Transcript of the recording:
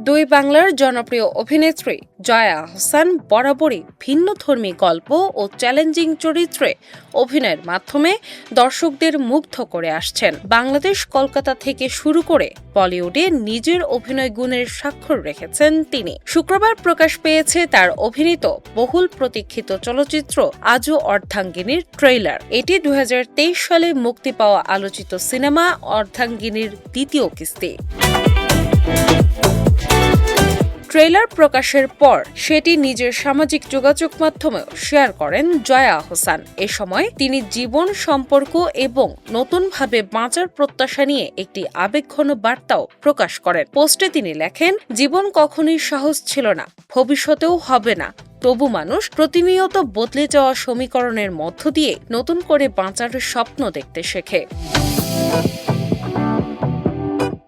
দুই বাংলার জনপ্রিয় অভিনেত্রী জয়া আহসান বরাবরই ভিন্নধর্মী গল্প ও চ্যালেঞ্জিং চরিত্রে অভিনয়ের মাধ্যমে দর্শকদের মুগ্ধ করে আসছেন। বাংলাদেশ, কলকাতা থেকে শুরু করে বলিউডে নিজের অভিনয় গুণের স্বাক্ষর রেখেছেন তিনি। শুক্রবার প্রকাশ পেয়েছে তার অভিনীত বহুল প্রতীক্ষিত চলচ্চিত্র আজও অর্ধাঙ্গিনীর ট্রেইলার। এটি 2023 সালে মুক্তি পাওয়া আলোচিত সিনেমা অর্ধাঙ্গিনীর দ্বিতীয় কিস্তি। ট্রেইলার প্রকাশের পর সেটি নিজের সামাজিক যোগাযোগ মাধ্যমেও শেয়ার করেন জয়া আহসান। এ সময় তিনি জীবন, সম্পর্ক এবং নতুনভাবে বাঁচার প্রত্যাশা নিয়ে একটি আবেগঘন বার্তাও প্রকাশ করেন। পোস্টে তিনি লেখেন, জীবন কখনোই সহজ ছিল না, ভবিষ্যতেও হবে না। তবু মানুষ প্রতিনিয়ত বদলে যাওয়া সমীকরণের মধ্য দিয়ে নতুন করে বাঁচার স্বপ্ন দেখতে শেখে।